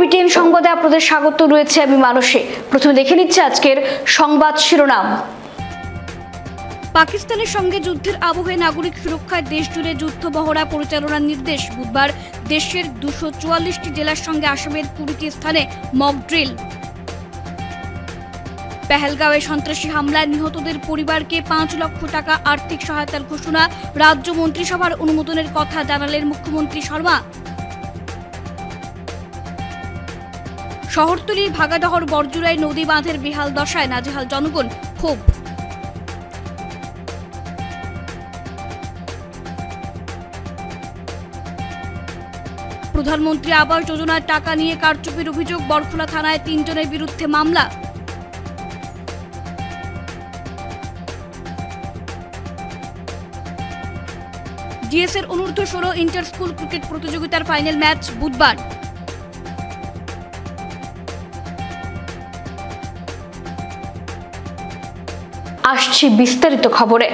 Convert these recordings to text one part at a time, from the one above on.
BTN সংবাদে আপনাদের স্বাগত রয়েছে আমি মানসী। প্রথমে দেখে নিচ্ছে আজকের সংবাদ শিরোনাম। পাকিস্তানের সঙ্গে যুদ্ধের আবহে নাগরিক সুরক্ষায় দেশ জুড়ে যুদ্ধ মহড়া পরিচালনার নির্দেশ। বুধবার দেশের 244টি জেলার সঙ্গে আসামের 20টি স্থানে মক ড্রিল। পেহেলগাঁওয়ে সন্ত্রাসী হামলায় নিহতদের পরিবারকে 5 লক্ষ টাকা আর্থিক সহায়তার ঘোষণা। রাজ্য মন্ত্রিসভার অনুমোদনের কথা জানালেন মুখ্যমন্ত্রী শর্মা। শহরতলি ভাগাডহর বরজুড়ায় নদী বাঁধের বেহাল দশায় নাজেহাল জনগণ, ক্ষোভ। প্রধানমন্ত্রী আবাস যোজনার টাকা নিয়ে কারচুপির অভিযোগ, বরখোলা থানায় 3 জনের বিরুদ্ধে মামলা। ডিএসের অনূর্ধ্ব 16 ইন্টার স্কুল ক্রিকেট প্রতিযোগিতার ফাইনাল ম্যাচ বুধবার। আসছি বিস্তারিত খবরে।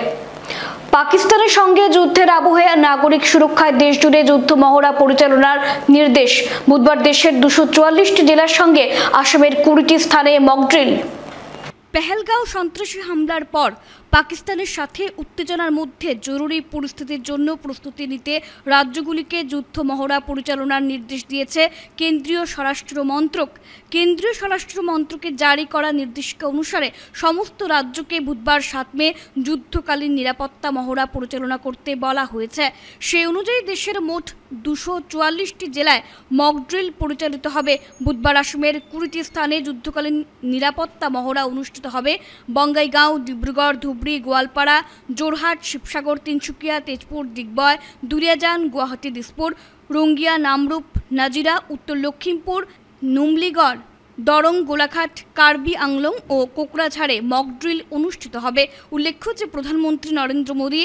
পাকিস্তানের সঙ্গে যুদ্ধের আবহে নাগরিক সুরক্ষায় দেশ জুড়ে যুদ্ধ মহড়া পরিচালনার নির্দেশ। বুধবার দেশের 244টি জেলার সঙ্গে আসামের 20টি স্থানে মকড্রিল। পেহেলগাঁও সন্ত্রাসী হামলার পর পাকিস্তানের সাথে উত্তেজনার মধ্যে জরুরি পরিস্থিতির জন্য প্রস্তুতি নিতে রাজ্যগুলিকে যুদ্ধ মহড়া পরিচালনার নির্দেশ দিয়েছে কেন্দ্রীয় স্বরাষ্ট্র মন্ত্রক। কেন্দ্রীয় স্বরাষ্ট্র মন্ত্রকের জারি করা নির্দেশিকা অনুসারে সমস্ত রাজ্যকে বুধবার 7 মে যুদ্ধকালীন নিরাপত্তা মহড়া পরিচালনা করতে বলা হয়েছে। সেই অনুযায়ী দেশের মোট 244টি জেলায় মকড্রিল পরিচালিত হবে। বুধবার আসামের 20টি স্থানে যুদ্ধকালীন নিরাপত্তা মহড়া অনুষ্ঠিত হবে। বঙ্গাইগাঁও, ডিব্রুগড়, ধুবড়ী, গোয়ালপাড়া, জোরহাট, শিবসাগর, তিনসুকিয়া, তেজপুর, দিগবয়, দুলিয়াজান, গুয়াহাটি, দিসপুর, রঙ্গিয়া, নামরূপ, নাজিরা, উত্তর লক্ষিমপুর, নুমলিগড়, দরং, গোলাঘাট, কার্বি আংলং ও কোকরাঝাড়ে মকড্রিল অনুষ্ঠিত হবে। উল্লেখ্য যে প্রধানমন্ত্রী নরেন্দ্র মোদী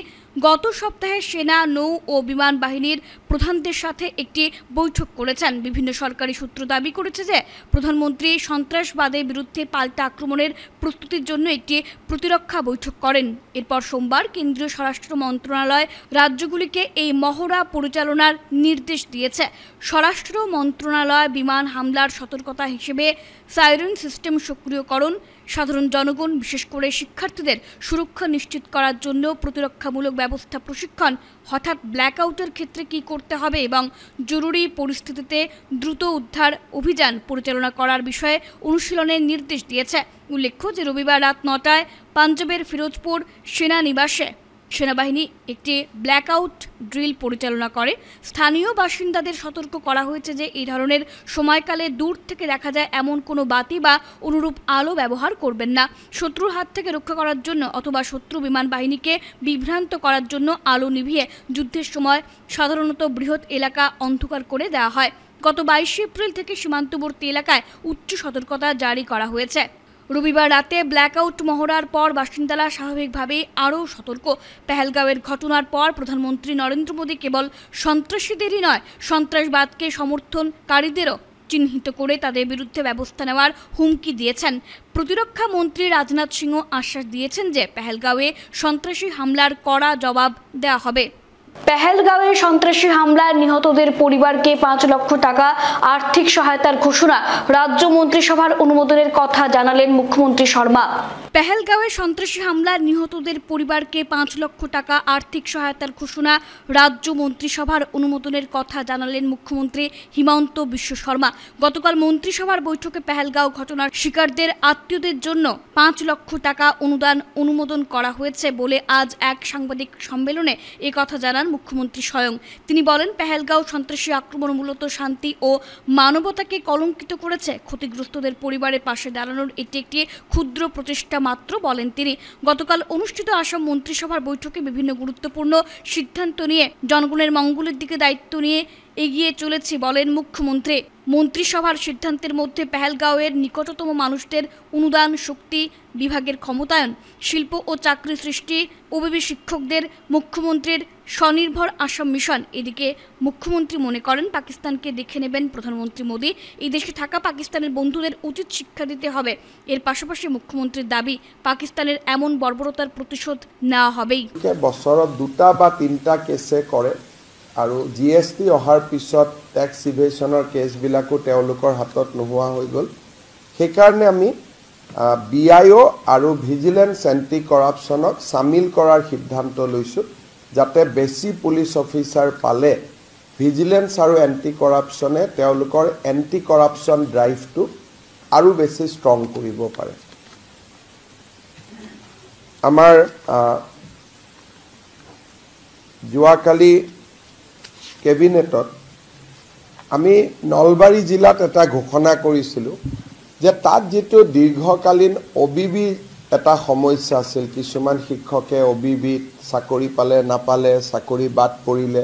গত সপ্তাহে সেনা, নৌ ও বিমান বাহিনীর প্রধানদের সাথে একটি বৈঠক করেছেন। বিভিন্ন সরকারি সূত্র দাবি করেছে যে প্রধানমন্ত্রী সন্ত্রাসবাদের বিরুদ্ধে পাল্টা আক্রমণের প্রস্তুতির জন্য একটি প্রতিরক্ষা বৈঠক করেন। এরপর সোমবার কেন্দ্রীয় স্বরাষ্ট্র মন্ত্রণালয় রাজ্যগুলিকে এই মহড়া পরিচালনার নির্দেশ দিয়েছে। স্বরাষ্ট্র মন্ত্রণালয় বিমান হামলার সতর্কতা হিসেবে সাইরেন সিস্টেম সক্রিয়করণ, সাধারণ জনগণ বিশেষ করে শিক্ষার্থীদের সুরক্ষা নিশ্চিত করার জন্য প্রতিরক্ষামূলক ব্যবস্থা প্রশিক্ষণ, হঠাৎ ব্ল্যাকআউটের ক্ষেত্রে কী করতে হবে এবং জরুরি পরিস্থিতিতে দ্রুত উদ্ধার অভিযান পরিচালনা করার বিষয়ে অনুশীলনের নির্দেশ দিয়েছে। উল্লেখ্য যে রবিবার রাত 9টায় পাঞ্জাবের ফিরোজপুর সেনানিবাসে সেনাবাহিনী একটি ব্ল্যাকআউট ড্রিল পরিচালনা করে। স্থানীয় বাসিন্দাদের সতর্ক করা হয়েছে যে এই ধরনের সময়কালে দূর থেকে দেখা যায় এমন কোনো বাতি বা অনুরূপ আলো ব্যবহার করবেন না। শত্রুর হাত থেকে রক্ষা করার জন্য অথবা শত্রু বিমান বাহিনীকে বিভ্রান্ত করার জন্য আলো নিভিয়ে যুদ্ধের সময় সাধারণত বৃহৎ এলাকা অন্ধকার করে দেওয়া হয়। গত 22 এপ্রিল থেকে সীমান্তবর্তী এলাকায় উচ্চ সতর্কতা জারি করা হয়েছে। রবিবার রাতে ব্ল্যাকআউট মহড়ার পর বাসিন্দারা স্বাভাবিকভাবেই আরও সতর্ক। পেহেলগাঁওয়ের ঘটনার পর প্রধানমন্ত্রী নরেন্দ্র মোদী কেবল সন্ত্রাসীদেরই নয়, সন্ত্রাসবাদকে সমর্থনকারীদেরও চিহ্নিত করে তাদের বিরুদ্ধে ব্যবস্থা নেওয়ার হুমকি দিয়েছেন। প্রতিরক্ষা মন্ত্রী রাজনাথ সিংহ আশ্বাস দিয়েছেন যে পেহেলগাঁওয়ে সন্ত্রাসী হামলার কড়া জবাব দেওয়া হবে। পেহেলগাঁওয়ে সন্ত্রাসী হামলায় নিহতদের পরিবারকে 5 লক্ষ টাকা আর্থিক সহায়তার ঘোষণা। রাজ্য মন্ত্রিসভার অনুমোদনের কথা জানালেন মুখ্যমন্ত্রী শর্মা। পেহেলগাঁওয়ে সন্ত্রাসী হামলায় নিহতদের পরিবারকে 5 লক্ষ টাকা আর্থিক সহায়তার ঘোষণা। রাজ্য মন্ত্রিসভার অনুমোদনের কথা জানালেন মুখ্যমন্ত্রী হিমন্ত বিশ্ব শর্মা। গতকাল মন্ত্রিসভার বৈঠকে পেহেলগাঁও ঘটনার শিকারদের আত্মীয়দের জন্য 5 লক্ষ টাকা অনুমোদন করা হয়েছে বলে আজ এক সাংবাদিক সম্মেলনে একথা জানান মুখ্যমন্ত্রী স্বয়ং। তিনি বলেন, পেহেলগাঁও সন্ত্রাসী আক্রমণ মূলত শান্তি ও মানবতাকে কলঙ্কিত করেছে। ক্ষতিগ্রস্তদের পরিবারের পাশে দাঁড়ানোর এটি একটি ক্ষুদ্র প্রচেষ্টা মাত্র বলেন তিনি। গতকাল অনুষ্ঠিত আসাম মন্ত্রিসভার বৈঠকে বিভিন্ন গুরুত্বপূর্ণ সিদ্ধান্ত নিয়ে জনগণের মঙ্গলের দিকে দায়িত্ব নিয়ে এগিয়ে চলেছি বলেন মুখ্যমন্ত্রী। মন্ত্রিসভার সিদ্ধান্তের মধ্যে পেহেলগাঁওয়ের নিকটতম মানুষদের অনুদান, শক্তি বিভাগের ক্ষমতায়ন, শিল্প ও চাকরি সৃষ্টি, ওবিবি শিক্ষকদের মুখ্যমন্ত্রীর স্বনির্ভর আসাম মিশন। এদিকে মুখ্যমন্ত্রী মনে করেন পাকিস্তানকে দেখে নেবেন প্রধানমন্ত্রী মোদী। এই দেশে থাকা পাকিস্তানের বন্ধুদের উচিত শিক্ষা দিতে হবে। এর পাশাপাশি মুখ্যমন্ত্রীর দাবি, পাকিস্তানের এমন বর্বরতার প্রতিশোধ নেওয়া হবেই। বছৰত 2টা বা 3টা কেছে কৰে আৰু GST অহাৰ পিছত টেক্স ইভেশ্যনৰ কেছবিলাকো তেওঁলোকৰ হাতত নোহোৱা হৈ গ'ল। সেইকাৰণে আমি BIO আৰু ভিজিলেন্স এণ্টি কৰাপশ্যনক চামিল কৰাৰ সিদ্ধান্ত লৈছোঁ, যাতে বেছি পুলিচ অফিচাৰ পালে ভিজিলেন্স আৰু এণ্টি কৰাপশ্যনে তেওঁলোকৰ এণ্টি কৰাপশ্যন ড্ৰাইভটো আৰু বেছি ষ্ট্ৰং কৰিব পাৰে। আমাৰ যোৱাকালি কেবিনেটত আমি নলবাৰী জিলাত এটা ঘোষণা কৰিছিলোঁ যে তাত যেটো দীৰ্ঘকালীন OBB এটা সমস্যা আছিল, কিছুমান শিক্ষকে OBB চাকৰি পালে নাপালে, চাকৰি বাদ পৰিলে,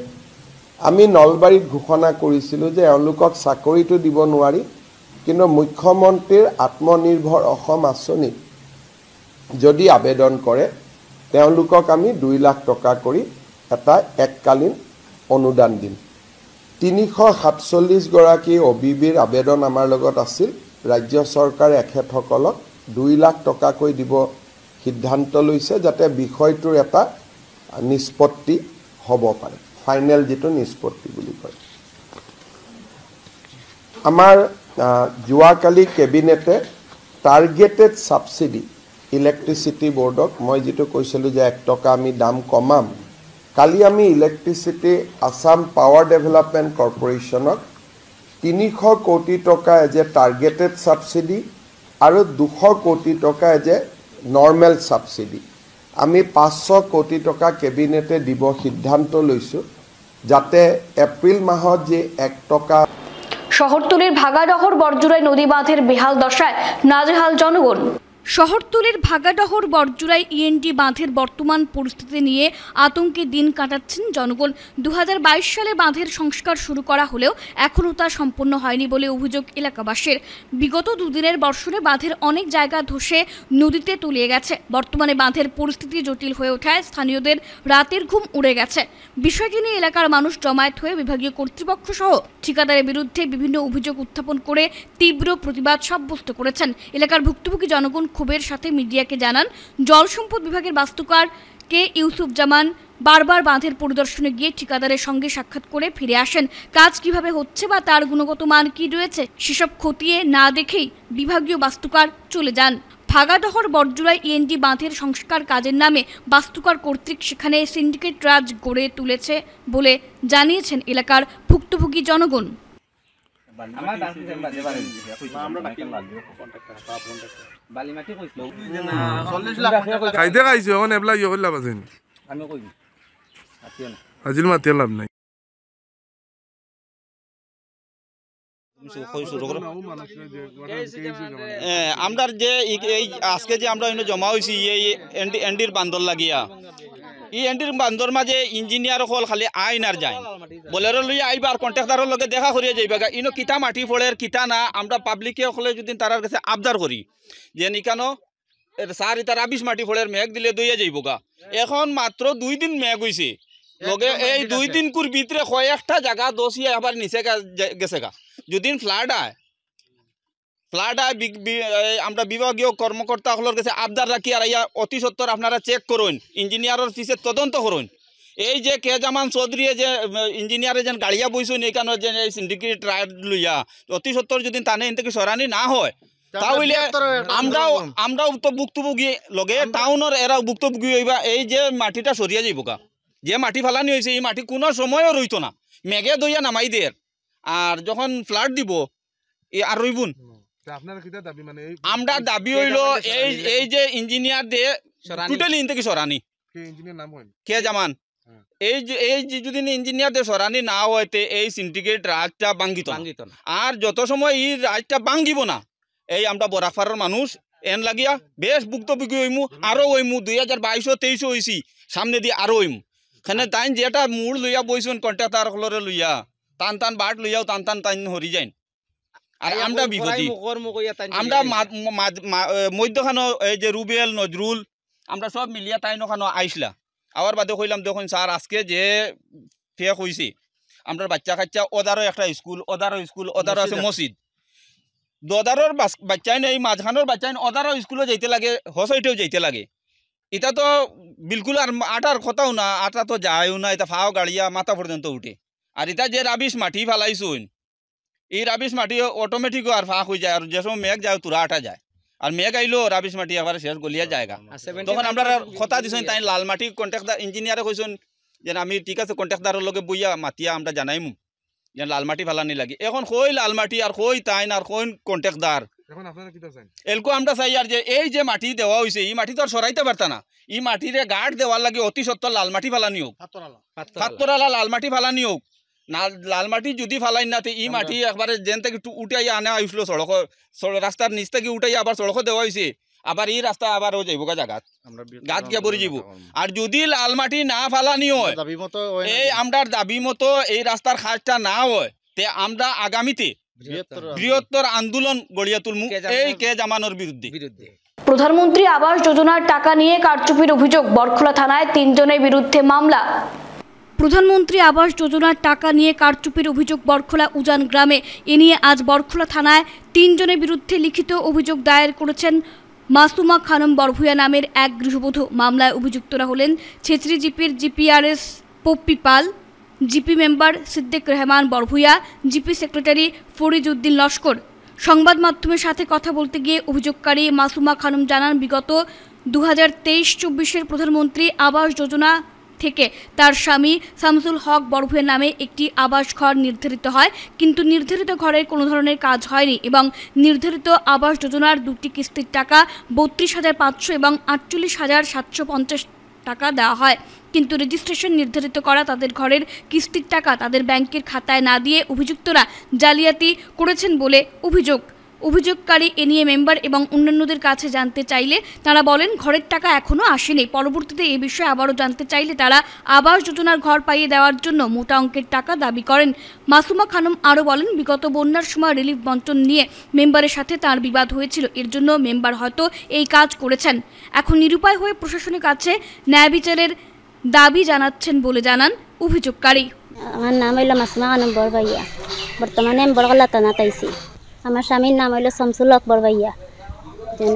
আমি নলবাৰীত ঘোষণা কৰিছিলোঁ যে এওঁলোকক চাকৰিটো দিব নোৱাৰি, কিন্তু মুখ্যমন্ত্ৰীৰ আত্মনিৰ্ভৰ অসম আঁচনিত যদি আবেদন কৰে তেওঁলোকক আমি 2 লাখ টকা কৰি এটা এককালীন অনুদান দিম। 347 গৰাকী OBBৰ আবেদন আমাৰ লগত আছিল। ৰাজ্য চৰকাৰে এখেতসকলক 2 লাখ টকাকৈ দিব সিদ্ধান্ত লৈছে, যাতে বিষয়টোৰ এটা নিষ্পত্তি হ'ব পাৰে, ফাইনেল যেটো নিষ্পত্তি বুলি কয়। আমাৰ যোৱাকালি কেবিনেটে টাৰ্গেটেড ছাবচিডি ইলেক্ট্ৰিচিটি বোৰ্ডক মই যেটো কৈছিলোঁ যে 1 টকা আমি দাম কমাম, কালি আমি ইলেক্ট্ৰিচিটি আসাম পাৱাৰ ডেভেলপমেণ্ট কৰ্পোৰেশ্যনক 300 কোটি টকা এজ এ টাৰ্গেটেড ছাবচিডি আৰু 200 কোটি টকা এজ এ নৰ্মেল ছাবচিডি আমি 500 কোটি টকা কেবিনেটে দিব সিদ্ধান্ত লৈছোঁ, যাতে এপ্ৰিল মাহত যে 1 টকা। শহরতলির ভাগাডহর বরজুড়াই নদী বাঁধের বেহাল দশায় নাজেহাল জনগণ। শহরতলির ভাগাডহর বরজুড়াই END বাঁধের বর্তমান পরিস্থিতি নিয়ে আতঙ্কে দিন কাটাচ্ছেন জনগণ। 2022 সালে বাঁধের সংস্কার শুরু করা হলেও এখনও তা সম্পন্ন হয়নি বলে অভিযোগ এলাকাবাসীর। বিগত দুদিনের বর্ষণে বাঁধের অনেক জায়গা ধসে নদীতে তলিয়ে গেছে। বর্তমানে বাঁধের পরিস্থিতি জটিল হয়ে ওঠায় স্থানীয়দের রাতের ঘুম উড়ে গেছে। বিষয়টি নিয়ে এলাকার মানুষ জমায়েত হয়ে বিভাগীয় কর্তৃপক্ষ সহ ঠিকাদারের বিরুদ্ধে বিভিন্ন অভিযোগ উত্থাপন করে তীব্র প্রতিবাদ সাব্যস্ত করেছেন। এলাকার ভুক্তভোগী জনগণ ক্ষোভের সাথে মিডিয়াকে জানান, জল সম্পদ বিভাগের বাস্তুকার কে ইউসুফ জামান বারবার বাঁধের পরিদর্শনে গিয়ে ঠিকাদারের সঙ্গে সাক্ষাৎ করে ফিরে আসেন। কাজ কিভাবে হচ্ছে বা তার গুণগত মান কি রয়েছে সেসব খতিয়ে না দেখেই বিভাগীয় বাস্তুকার চলে যান। ভাগাডহর বরজুড়াই END বাঁধের সংস্কার কাজের নামে বাস্তুকার কর্তৃক সেখানে সিন্ডিকেট রাজ গড়ে তুলেছে বলে জানিয়েছেন এলাকার ভুক্তভোগী জনগণ। খাইতে খাইছো এখন এবলা ইয়ে করলাম আছেন আজিল মাতিয়ে লাভ নাই। আমরা যে এই আজকে যে আমরা জমা হয়েছি এই এন্ডির বান্দর লাগিয়া এই এন্ডির বান্দর মাঝে ইঞ্জিনিয়ার হল খালি আইন আর যায় বলের লইয়া আইবার কন্ট্রাক্টারের লগে দেখা করিয়া যাইবা ইনো কিতা মাটি ফলের কিতা না আমরা পাবলিকে হলে যদি তার কাছে আবদার করি যে নিকানো স্যার ইতার 20 মাটি ফলের মেঘ দিলে দইয়া যাইব গা। এখন মাত্র 2 দিন মেঘ হয়েছে লগে এই 2 দিন কুর ভিতরে কয়েকটা জায়গা দোষিয়া আবার নিচে গেছে গা। যদি ফ্লাড আয় আমরা বিভাগীয় কর্মকর্তা হলোর কাছে আবদার রাখি আর ইয়া অতি সত্তর আপনারা চেক করুন, ইঞ্জিনিয়ারের ফিসে তদন্ত করুন। এই যে কে জামান চৌধুরী যে ইঞ্জিনিয়ারে যেন গাড়িয়া বইছুন এইখানে যে সিন্ডিকেট রাইড লইয়া অতি সত্তর যদি টানে এন থেকে সরানি না হয় তাহলে আমরাও তো ভুক্তভোগী লগে টাউনের এরাও ভুক্তভোগী হইবা। এই যে মাটিটা সরিয়া যাইব গা, যে মাটি ফালানি হয়েছে এই মাটি কোনো সময়ও রইতো না, মেঘে দইয়া নামাই দের আর যখন ফ্লাড দিব আর রইবুন। আমরা দাবি হইল এই যে ইঞ্জিনিয়ার দিয়ে টোটালি ইন থেকে সরানি কে জামান এই যে যদি ইঞ্জিনিয়ার দিয়ে সরানি না হইতে এই সিন্ডিকেট রাজটা ভাঙ্গিত না। আর যত সময় এই রাজটা ভাঙ্গিব না এই আমরা বরাফারের মানুষ এন লাগিয়া বেশ ভুক্তভোগী হইমু, আরো হইমু 2022-23 হয়েছি সামনে দিয়ে আরো হইমু। খানে তাই যেটা মূল লইয়া বইছুন কন্ট্রাক্টার হলরে লইয়া টান টান বাট লইয়াও টান টান টাইন হরি যাইন। আর আমরা বিপদী আমরা মধ্যখানো এই যে রুবেল নজরুল আমরা সব মিলিয়া তাই নখানো আইসলা আবার বাদে কইলাম দেখুন স্যার আজকে যে ফেক হয়েছে আমরা বাচ্চা কাচ্চা ওদারও একটা স্কুল ওদারও আছে মসজিদ দোদারর বাচ্চাই নেই মাঝখানোর বাচ্চাই ওদারও স্কুলে যাইতে লাগে হসইটেও যাইতে লাগে। এটা তো বিলকুল আর আটার কথাও না, আটা তো যায়ও না, এটা ফাও গাড়িয়া মাথা পর্যন্ত উঠে। আর এটা যে রাবিশ মাটি ফেলাইছুন এই রাবিশ মাটি অটোমেটিক আর ফাঁক হয়ে যায় আর যে সময় মেঘ যায় তুরা আটা যায় আর মেঘ আইলো রাবিশ মাটি একবার শেষ গলিয়া জায়গা তখন আমরা কথা দিছেন তাই লাল মাটি কন্ট্রাক্টর ইঞ্জিনিয়ারে কইছেন যে আমি ঠিক আছে কন্ট্রাক্টরের লগে বইয়া মাতিয়া আমরা জানাইমু যে লাল মাটি ফেলানি লাগে এখন কই লাল মাটি আর কই তাইন আর কই কন্ট্রাক্টর এখন আপনারা কি চান এলকো আমরা চাই আর যে এই যে মাটি দেওয়া হয়েছে এই মাটি তো আর সরাইতে পারতা না এই মাটিরে গাঢ় দেওয়ার লাগে অতি সত্তর লাল মাটি ফেলানি হোক পাত্তরালা লাল মাটি ফেলানি হোক না লাল মাটি যদি ফেলাই না এই মাটি একবারে যেন থেকে উঠাই আনা হয়েছিল সড়ক রাস্তার নিচ থেকে উঠাই আবার সড়ক দেওয়া হয়েছে আবার এই রাস্তা আবার যাইব জায়গাত গাছ গিয়া পড়ে যাব আর যদি লাল মাটি না ফেলানি হয় এই আমরা দাবি মতো এই রাস্তার খাজটা না হয় তে আমরা আগামীতে বৃহত্তর আন্দোলন গড়িয়া তুলমু এই কে জামানোর বিরুদ্ধে প্রধানমন্ত্রী আবাস যোজনার টাকা নিয়ে কারচুপির অভিযোগ বরখোলা থানায় 3 জনের বিরুদ্ধে মামলা। প্রধানমন্ত্রী আবাস যোজনার টাকা নিয়ে কারচুপির অভিযোগ বরখোলা উজান গ্রামে। এ নিয়ে আজ বরখোলা থানায় 3 জনের বিরুদ্ধে লিখিত অভিযোগ দায়ের করেছেন মাসুমা খানম বরভুইয়া নামের এক গৃহবধূ। মামলায় অভিযুক্তরা হলেন ছেচরি জিপির GPRS Poppy Pal, GP member Siddique Rahman Barbhuiya, GP secretary Farid Uddin Laskar. সংবাদ মাধ্যমের সাথে কথা বলতে গিয়ে অভিযোগকারী মাসুমা খানম জানান, বিগত 2023-24 প্রধানমন্ত্রী আবাস যোজনা থেকে তার স্বামী শামসুল হক বরভুইয়া নামে একটি আবাস ঘর নির্ধারিত হয়, কিন্তু নির্ধারিত ঘরের কোনো ধরনের কাজ হয়নি এবং নির্ধারিত আবাস যোজনার 2টি কিস্তির টাকা 32,500 এবং 48,750 টাকা দেওয়া হয়, কিন্তু রেজিস্ট্রেশন নির্ধারিত করা তাদের ঘরের কিস্তির টাকা তাদের ব্যাংকের খাতায় না দিয়ে অভিযুক্তরা জালিয়াতি করেছেন বলে অভিযোগ। অভিযোগকারী এ নিয়ে মেম্বার এবং অন্যান্যদের কাছে জানতে চাইলে তারা বলেন ঘরের টাকা এখনও আসেনি। পরবর্তীতে এ বিষয়ে আবারও জানতে চাইলে তারা আবাস যোজনার ঘর পাইয়ে দেওয়ার জন্য মোটা অঙ্কের টাকা দাবি করেন। মাসুমা খানম আরও বলেন, বিগত বন্যার সময় রিলিফ বন্টন নিয়ে মেম্বারের সাথে তার বিবাদ হয়েছিল, এর জন্য মেম্বার হয়তো এই কাজ করেছেন। এখন নিরুপায় হয়ে প্রশাসনের কাছে ন্যায় বিচারের দাবি জানাচ্ছেন বলে জানান অভিযোগকারী। আমার নাম হইল মাসুমা খানম বরভাইয়া, বর্তমানে আমি বরখোলা থানাত আইছি। আমার স্বামীর নাম হইল শামসুল হক বরভাইয়া।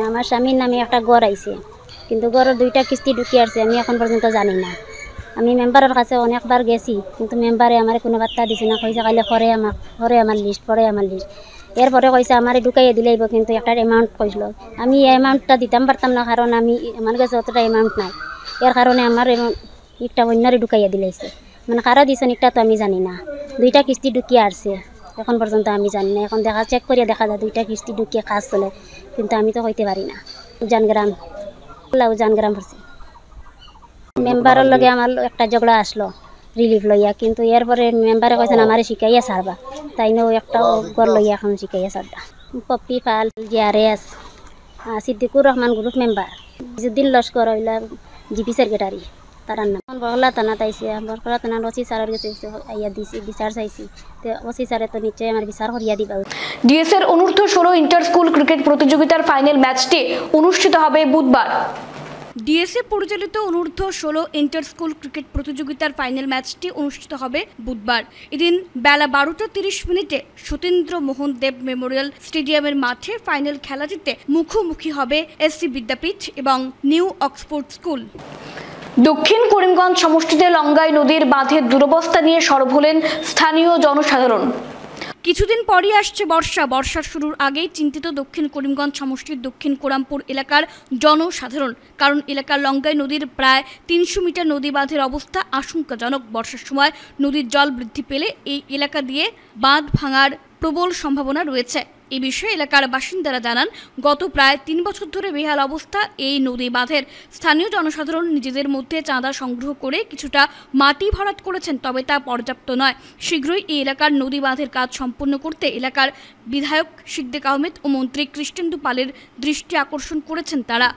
আমার স্বামীর নামে একটা ঘর আইছে, কিন্তু ঘরের 2টা কিস্তি ঢুকি আসছে, আমি এখন পর্যন্ত জানি না। আমি মেম্বারের কাছে অনেকবার গেছি, কিন্তু মেম্বারে আমার কোনো বার্তা দিছে না। কইছে খালি পরে আমার লিস্ট। এরপরে কইছে আমার ঢুকাইয়ে দিলেইব, কিন্তু একটা অ্যামাউন্ট কইছিল। আমি এই অ্যামাউন্টটা দিতাম পারতাম না, কারণ আমার কাছে অতটা অ্যামাউন্ট নাই। এর কারণে আমার একটা অন্যরে ঢুকাইয়া দিলাইছে, মানে কারা দিছেন একটা তো আমি জানি না। 2টা কিস্তি ঢুকিয়ে আসছে, এখন পর্যন্ত আমি জানি না। এখন চেক করিয়া দেখা যায় 2টা কিস্তি ঢুকিয়ে কাজ চলে, কিন্তু আমি তো কইতে পারি না। উজান গ্রাম পড়ছে। মেম্বারের লগে আমার একটা ঝগড়া আসলো রিলিফ লইয়া, কিন্তু এরপরে মেম্বারে কইছেন আমারে শিখাইয়া ছাড়বা, তাইনেও একটা ঘর লইয়া এখন শিখাইয়া ছাড়বা। Poppy Pal, GRS, Siddiqur Rahman group member, Ijuddin Laskar হইলা জিপি সেক্রেটারি, তার নাম। বরখোলা থানাত আইসি, বরখোলা থানার ওসি স্যারের কাছে আইয়া দিছি, বিচার চাইছি। তো ওসি স্যারে তো নিশ্চয়ই আমার বিচার করিয়া দিবা। ডিএসএর অনূর্ধ্ব 16 ইন্টার স্কুল ক্রিকেট প্রতিযোগিতার ফাইনাল ম্যাচটি অনুষ্ঠিত হবে বুধবার। ডিএসএ পরিচালিত অনূর্ধ্ব 16 ইন্টার স্কুল ক্রিকেট প্রতিযোগিতার ফাইনাল ম্যাচটি অনুষ্ঠিত হবে বুধবার। এদিন বেলা 12:30 সতীন্দ্র মোহন দেব মেমোরিয়াল স্টেডিয়ামের মাঠে ফাইনাল খেলাটিতে মুখোমুখি হবে এসসি বিদ্যাপীঠ এবং নিউ অক্সফোর্ড স্কুল। দক্ষিণ করিমগঞ্জ সমষ্টিতে লঙ্গাই নদীর বাঁধের দুরবস্থা নিয়ে সরব হলেন স্থানীয় জনসাধারণ। কিছুদিন পরই আসছে বর্ষার শুরুর আগেই চিন্তিত দক্ষিণ করিমগঞ্জ সমষ্টির দক্ষিণ কোরামপুর এলাকার জনসাধারণ, কারণ এলাকার লঙ্গাই নদীর প্রায় 300 মিটার নদী বাঁধের অবস্থা আশঙ্কাজনক। বর্ষার সময় নদীর জল বৃদ্ধি পেলে এই এলাকা দিয়ে বাঁধ ভাঙার প্রবল সম্ভাবনা রয়েছে। এই বিষয়ে এলাকার বাসিন্দারা জানান, গত প্রায় 3 বছর ধরে বেহাল অবস্থা এই নদী বাঁধের। স্থানীয় জনসাধারণ নিজেদের মধ্যে চাঁদা সংগ্রহ করে কিছুটা মাটি ভরাট করেছেন, তবে তা পর্যাপ্ত নয়। শীঘ্রই এই এলাকার নদী বাঁধের কাজ সম্পন্ন করতে এলাকার বিধায়ক সিদ্দিক আহমেদ ও মন্ত্রী কৃষ্ণেন্দু পালের দৃষ্টি আকর্ষণ করেছেন তারা।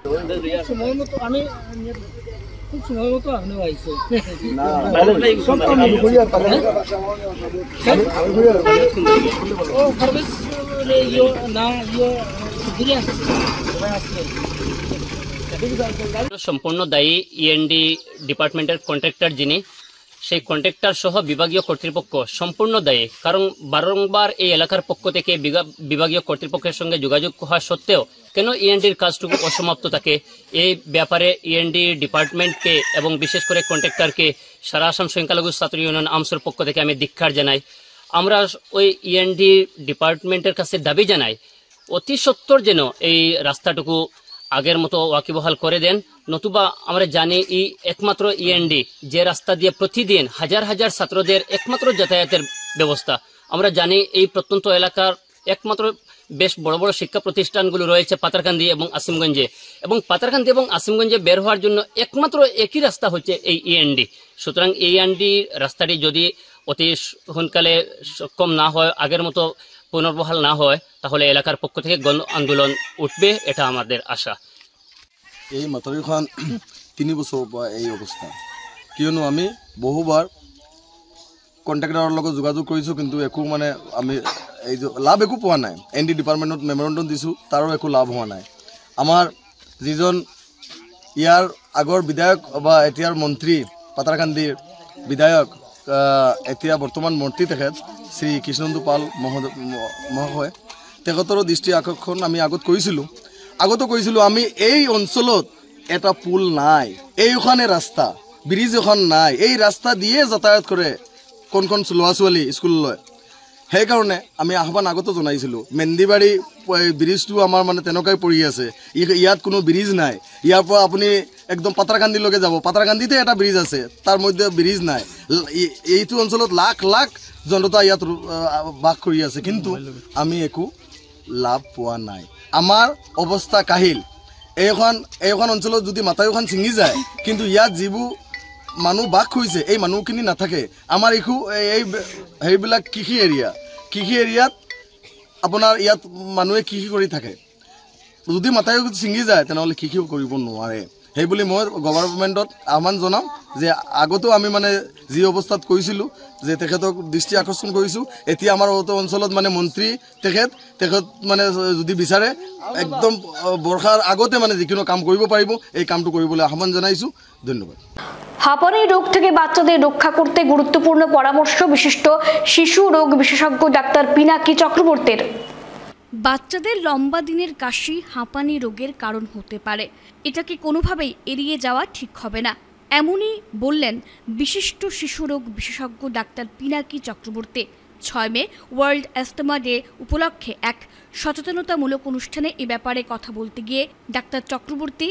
সম্পূর্ণ দায়ী ইএনডি ডিপার্টমেন্টের কন্ট্রাক্টর যিনি সেই কন্ট্রাক্টর সহ বিভাগীয় কর্তৃপক্ষ সম্পূর্ণ দায়ী। কারণ বারংবার এই এলাকার পক্ষ থেকে বিভাগীয় কর্তৃপক্ষের সঙ্গে যোগাযোগ হওয়া সত্ত্বেও কেন ইএনডির কাজটুকু অসমাপ্ত থাকে, এই ব্যাপারে ইএনডি ডিপার্টমেন্টকে এবং বিশেষ করে কন্ট্রাক্টরকে সারা আসাম সংখ্যালঘু ছাত্র ইউনিয়ন আমসুর পক্ষ থেকে আমি ধিক্কার জানাই। আমরা ওই ইএনডি ডিপার্টমেন্টের কাছে দাবি জানাই অতি সত্বর যেন এই রাস্তাটুকু আগের মতো ওয়াকিবহাল করে দেন, নতুবা আমরা জানি এই একমাত্র ইএনডি যে রাস্তা দিয়ে প্রতিদিন হাজার হাজার ছাত্রদের একমাত্র যাতায়াতের ব্যবস্থা। আমরা জানি এই প্রত্যন্ত এলাকার একমাত্র বেশ বড় বড় শিক্ষা প্রতিষ্ঠানগুলো রয়েছে পাতারকান্দি এবং আসিমগঞ্জে, এবং পাতারকান্দি এবং আসিমগঞ্জে বের হওয়ার জন্য একমাত্র একই রাস্তা হচ্ছে এই ইএনডি। সুতরাং এই ইএনডি রাস্তাটি যদি অতি সোনকালে সক্ষম না হয়, আগের মতো পুনর্বহাল না হয়, তাহলে এলাকার পক্ষ থেকে গণ আন্দোলন উঠবে, এটা আমাদের আশা। এই মাথারিখন 3 বছৰ পৰা এই অৱস্থা, কিয়নো আমি বহুবাৰ কণ্ট্ৰাক্টৰৰ লগত যোগাযোগ কৰিছোঁ, কিন্তু একো মানে আমি এই লাভ একো পোৱা নাই। এনডি ডিপাৰ্টমেণ্টত মেমৰেণ্ডম দিছোঁ, তাৰো একো লাভ হোৱা নাই। আমাৰ যিজন ইয়াৰ আগৰ বিধায়ক বা এতিয়াৰ মন্ত্ৰী পাতাৰকান্দিৰ বিধায়ক, এতিয়া বৰ্তমান মন্ত্ৰী তেখেত শ্ৰী কৃষ্ণেন্দু পাল মহাশয়, তেখেতৰো দৃষ্টি আকৰ্ষণ আমি আগতো কৈছিলোঁ। আমি এই অঞ্চলত এটা পুল নাই, এইখনে ৰাস্তা, ব্ৰিজ এখন নাই, এই ৰাস্তা দিয়ে যাতায়াত কৰে কোন ল'ৰা ছোৱালী স্কুললৈ। সেইকাৰণে আমি আহ্বান আগতো জনাইছিলোঁ। মেন্দিবাৰী ব্ৰিজটো আমাৰ মানে তেনেকুৱাই পৰি আছে, ইয়াত কোনো ব্ৰিজ নাই। ইয়াৰ পৰা আপুনি একদম পাতাৰকান্দিলৈকে যাব, পাতাৰকান্দিতে এটা ব্ৰিজ আছে, তাৰ মধ্যে ব্ৰিজ নাই। এইটো অঞ্চলত লাখ লাখ জনতা ইয়াত বাস কৰি আছে, কিন্তু আমি একো লাভ পোৱা নাই। আমাৰ অৱস্থা কাহিল। এইখন অঞ্চলত যদি মাথাউৰিখন ছিঙি যায়, কিন্তু ইয়াত যিবোৰ মানুহ বাস কৰিছে এই মানুহখিনি নাথাকে। আমাৰ এই হেৰিবিলাক কৃষি এৰিয়াত আপোনাৰ ইয়াত মানুহে কৃষি কৰি থাকে। যদি মাথাউৰি ছিঙি যায় তেনেহ'লে কৃষিও কৰিব নোৱাৰে। সেইবুলি মই গভৰ্ণমেণ্টত আহ্বান জনাম যে আগতেও আমি মানে যি অৱস্থাত কৈছিলোঁ যে তেখেতক দৃষ্টি আকৰ্ষণ কৰিছোঁ। এতিয়া আমাৰ অঞ্চলত মানে মন্ত্ৰী তেখেত মানে যদি বিচাৰে একদম বৰ্ষাৰ আগতে মানে যিকোনো কাম কৰিব পাৰিব, এই কামটো কৰিবলৈ আহ্বান জনাইছোঁ। ধন্যবাদ। হাঁপানি রোগ থেকে বাচ্চাদের রক্ষা করতে গুরুত্বপূর্ণ পরামর্শ বিশিষ্ট শিশু রোগ বিশেষজ্ঞ ডাক্তার পিনাকি চক্রবর্তীর। বাচ্চাদের লম্বা দিনের কাশি হাঁপানি রোগের কারণ হতে পারে, এটাকে কোনোভাবেই এড়িয়ে যাওয়া ঠিক হবে না, এমনই বললেন বিশিষ্ট শিশু রোগ বিশেষজ্ঞ ডাক্তার পিনাকি চক্রবর্তী। 6 মে ওয়ার্ল্ড অ্যাস্তমা ডে উপলক্ষে এক সচেতনতামূলক অনুষ্ঠানে এ ব্যাপারে কথা বলতে গিয়ে ডাক্তার চক্রবর্তী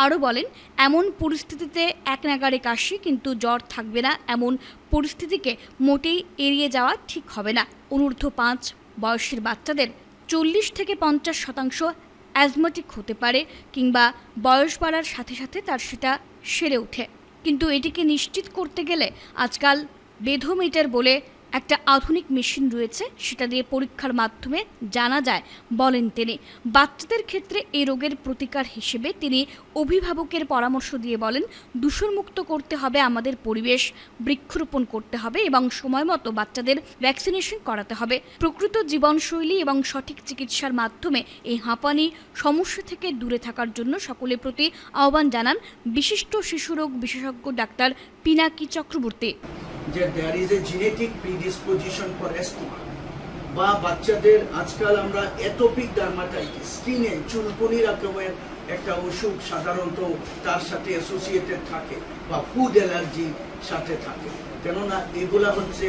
আরও বলেন, এমন পরিস্থিতিতে এক নাগাড়ে কাশি কিন্তু জ্বর থাকবে না, এমন পরিস্থিতিকে মোটেই এড়িয়ে যাওয়া ঠিক হবে না। অনূর্ধ্ব 5 বয়সের বাচ্চাদের 40 থেকে 50% অ্যাজমাটিক হতে পারে, কিংবা বয়স বাড়ার সাথে সাথে তার সেটা সেরে ওঠে। কিন্তু এটিকে নিশ্চিত করতে গেলে আজকাল বেধোমিটার বলে একটা আধুনিক মেশিন রয়েছে, সেটা দিয়ে পরীক্ষার মাধ্যমে জানা যায় বলেন তিনি। বাচ্চাদের ক্ষেত্রে এই রোগের প্রতিকার হিসেবে তিনি অভিভাবকের পরামর্শ দিয়ে বলেন, দূষণমুক্ত করতে হবে আমাদের পরিবেশ, বৃক্ষরোপণ করতে হবে এবং সময় মতো বাচ্চাদের ভ্যাকসিনেশন করাতে হবে। প্রকৃত জীবনশৈলী এবং সঠিক চিকিৎসার মাধ্যমে এই হাঁপানি সমস্যা থেকে দূরে থাকার জন্য সকলের প্রতি আহ্বান জানান বিশিষ্ট শিশুরোগ বিশেষজ্ঞ ডাক্তার পিনাকি চক্রবর্তী। যে there is a genetic predisposition for asthma, বা বাচ্চাদের আজকাল আমরা অ্যাটোপিক ডার্মাটাইটিস, স্কিনে চুলকুনি রকমের একটা অসুখ সাধারণত তার সাথে অ্যাসোসিয়েটেড থাকে, বা ফুড অ্যালার্জি সাথে থাকে, কেননা এগুলা হচ্ছে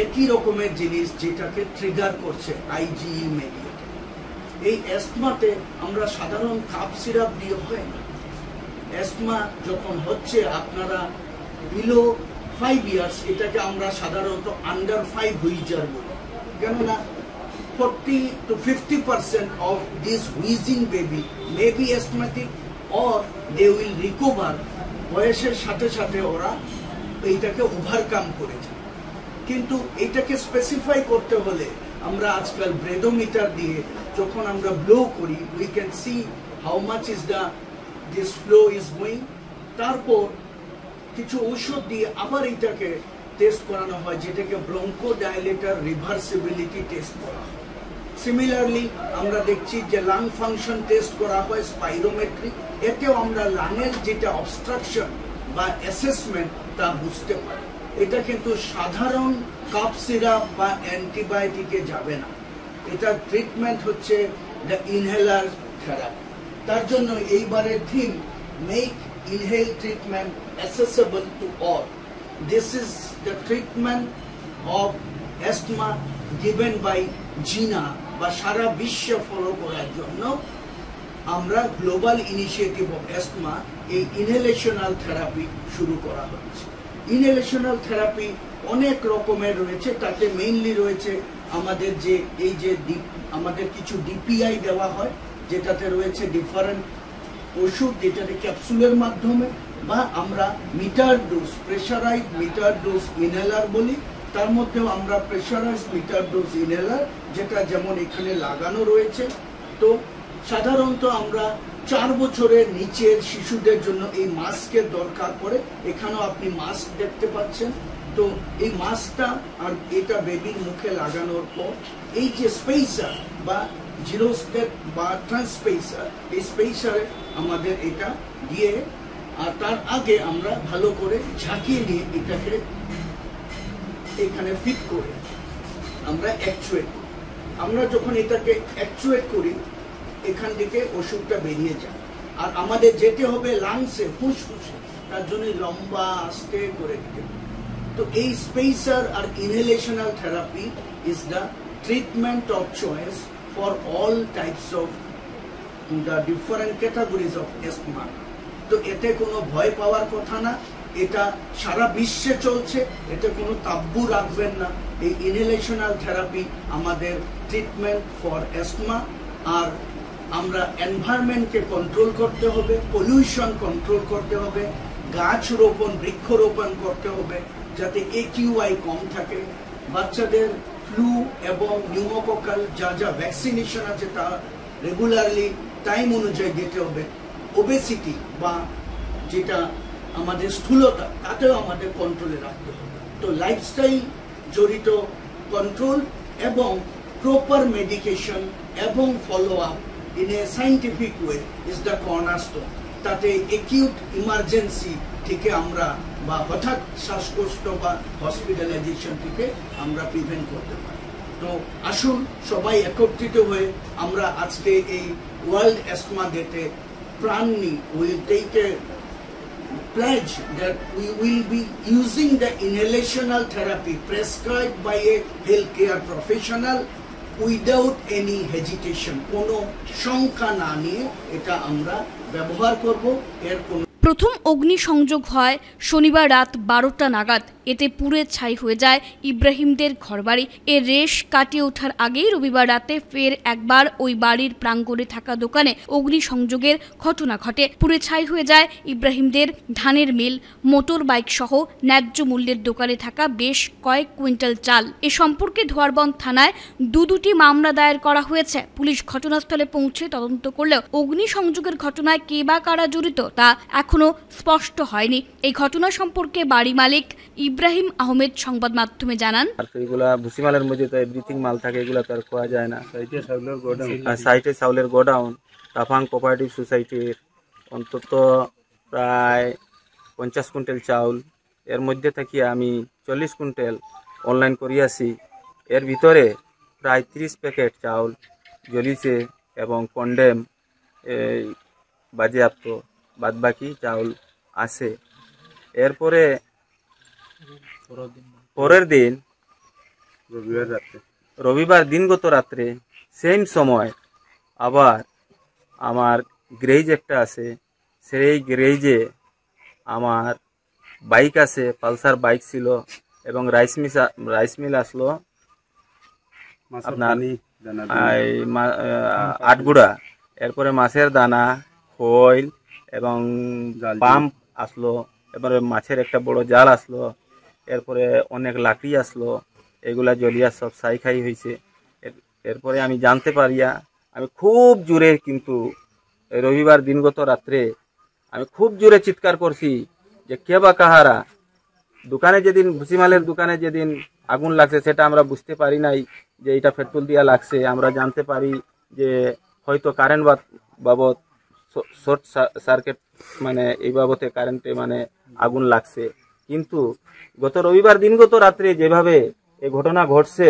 একই রকমের জিনিস যেটাকে ট্রিগার করছে আইজিই মেডিয়েটেড। এই অ্যাস্তমাতে আমরা সাধারণ কাপ সিরাপ দিয়ে হয় না। অ্যাস্তমা যখন হচ্ছে আপনারা বিলো 5 years, এটাকে আমরা সাধারণত আন্ডার 5 হুইজার বলি, কেননা 40 to 50% of this wheezing baby may be asthmatic or they will recover। বয়সের সাথে সাথে ওরা এইটাকে ওভারকাম করে যায়। কিন্তু এটাকে স্পেসিফাই করতে হলে আমরা আজকাল ব্রেডোমিটার দিয়ে যখন আমরা ব্লো করি, we can see how much is this flow is going। তারপর কিছু ঔষধ দিয়ে আবার এটাকে টেস্ট করানো হয়, যেটাকে ব্রঙ্কো ডায়ালেটার রিভার্সিবিলিটি টেস্ট করা হয়। সিমিলারলি আমরা দেখছি যে লাং ফাংশন টেস্ট করা হয়, স্পাইরোমেট্রি, এতেও আমরা লাংয়ের যেটা অবস্ট্রাকশন বা অ্যাসেসমেন্ট তা বুঝতে পারি। এটা কিন্তু সাধারণ কাপ সিরাপ বা অ্যান্টিবায়োটিকে যাবে না। এটা ট্রিটমেন্ট হচ্ছে দ্য ইনহেলার থেরাপি। তার জন্য এইবারের theme make inhale treatment accessible to all. This is the treatment of asthma given by GINA, বা সারা বিশ্বে ফলো করার জন্য আমরা গ্লোবাল ইনিশিয়েটিভ অফ অ্যাস্টমা এই ইনহেলেশনাল থেরাপি শুরু করা হচ্ছে। ইনহেলেশনাল থেরাপি অনেক রকমের রয়েছে, তাতে মেইনলি রয়েছে আমাদের যে এই যে আমাদের কিছু ডিপিআই দেওয়া হয়, যেটাতে রয়েছে ডিফারেন্ট ওষুধ, যেটাতে ক্যাপসুলের মাধ্যমে, বা আমরা meter dose, pressurise meter dose inhaler বলি। তার মধ্যেও আমরা প্রেশারাইজ মিটার ডোজ ইনহেলার, যেটা যেমন এখানে লাগানো রয়েছে। তো সাধারণত আমরা 4 বছরের নিচের শিশুদের জন্য এই মাস্কের দরকার পড়ে। এখানেও আপনি মাস্ক দেখতে পাচ্ছেন। তো এই মাস্কটা আর এটা বেবির মুখে লাগানোর পর এই যে স্পেসার বা জিরো স্টেপ বা ট্রান্সপেসার, এই স্পেসারে আমাদের এটা দিয়ে, আর তার আগে আমরা ভালো করে ঝাঁকিয়ে নিয়ে এটাকে এখানে ফিট করে আমরা অ্যাকচুয়েট করি। আমরা যখন এটাকে অ্যাকচুয়েট করি, এখান থেকে ওষুধটা বেরিয়ে যায়, আর আমাদের যেতে হবে লাংসে, ফুসফুসে, তার জন্য লম্বা আস্তে করে দিতে হবে। তো এই স্পেসার আর inhalational therapy is the treatment of choice for all types of the different categories of asthma. তো এতে কোনো ভয় পাওয়ার কথা না, এটা সারা বিশ্বে চলছে, এতে কোনো তাব্বু রাখবেন না। এই ইনহেলেশনাল থেরাপি আমাদের ট্রিটমেন্ট ফর অ্যাস্টমা। আর আমরা এনভায়রনমেন্টকে কন্ট্রোল করতে হবে, পলিউশন কন্ট্রোল করতে হবে, গাছ রোপণ, বৃক্ষরোপণ করতে হবে, যাতে AQI কম থাকে। বাচ্চাদের ফ্লু এবং নিউমোকক্কাল যা যা ভ্যাকসিনেশন আছে তা রেগুলারলি টাইম অনুযায়ী দিতে হবে। ওবেসিটি বা যেটা আমাদের স্থূলতা, তাতেও আমাদের কন্ট্রোলে রাখতে হবে। তো লাইফস্টাইল জড়িত কন্ট্রোল এবং প্রপার মেডিকেশন এবং follow up in a scientific way is the cornerstone. তাতে একিউট ইমার্জেন্সি থেকে আমরা বা হঠাৎ শ্বাসকষ্ট বা হসপিটালাইজেশন থেকে আমরা প্রিভেন্ট করতে পারি। তো আসুন সবাই একত্রিত হয়ে আমরা আজকে এই ওয়ার্ল্ড অ্যাস্টমা ডেতে প্রাণ নিই। Will take a pledge that we will be using the inhalational therapy prescribed by a healthcare professional without any hesitation, কোনো শঙ্কা না নিয়ে এটা আমরা ব্যবহার করব। এর কোনো প্রথম অগ্নিসংযোগ হয় শনিবার রাত 12টা নাগাদ। এতে পুড়ে ছাই হয়ে যায় ইব্রাহিমদের ঘরবাড়ি। এর রেশ কাটিয়ে ওঠার আগেই রবিবার রাতে ফের একবার ওই বাড়ির প্রাঙ্গণে থাকা দোকানে অগ্নিসংযোগের ঘটনা ঘটে। পুড়ে ছাই হয়ে যায় ইব্রাহিমদের ধানের মিল, মোটর বাইক সহ ন্যায্য মূল্যের দোকানে থাকা বেশ কয়েক কুইন্টাল চাল। এ সম্পর্কে ধোয়ারবন্দ থানায় দুটি মামলা দায়ের করা হয়েছে। পুলিশ ঘটনাস্থলে পৌঁছে তদন্ত করলেও অগ্নিসংযোগের ঘটনায় কে বা কারা জড়িত তা এখনো স্পষ্ট হয়নি। এই ঘটনা সম্পর্কে বাড়ি মালিক ইব্রাহিম আহমেদ সংবাদ মাধ্যমে জানান, এগুলা ভুসিমালের মধ্যে তো এভরিথিং মাল থাকে, এগুলা তো আর খোয়া যায় না। সাইটে চাউলের গোডাউন তাফাং কোঅপারেটিভ সোসাইটির অন্তত প্রায় 50 কুইন্টাল চাউল, এর মধ্যে থেকে আমি 40 কুইন্টাল অনলাইন করিয়াছি। এর ভিতরে প্রায় 30 প্যাকেট চাউল জ্বলিছে এবং কন্ডেম বাজেয়াপ্ত, বাদ বাকি চাউল আছে। এরপরে পরের দিন রবিবার দিনগত রাত্রে সেম সময় আবার আমার গ্যারেজ একটা আছে, সেই গ্যারেজে আমার বাইক আছে, পালসার বাইক ছিল এবং রাইস মিল আসলো আপনার আটগুড়া। এরপরে মাছের দানা, খৈল এবং পাম্প আসলো, এবারে মাছের একটা বড় জাল আসলো, এরপরে অনেক লাকড়ি আসলো, এগুলা জ্বলিয়া সব ছাই খাই হয়েছে। এরপরে আমি জানতে পারিয়া আমি খুব জোরে, কিন্তু রবিবার দিনগত রাত্রে আমি খুব জোরে চিৎকার করছি যে কে বা কাহারা। দোকানে যেদিন ভুসিমালের দোকানে যেদিন আগুন লাগছে সেটা আমরা বুঝতে পারি নাই যে এটা পেট্রোল দিয়া লাগছে। আমরা জানতে পারি যে হয়তো কারেন্ট বাবদ শর্ট সার্কিট, মানে এই বাবদে কারেন্টে মানে আগুন লাগছে। কিন্তু গত রবিবার দিনগত রাত্রে যেভাবে এই ঘটনা ঘটছে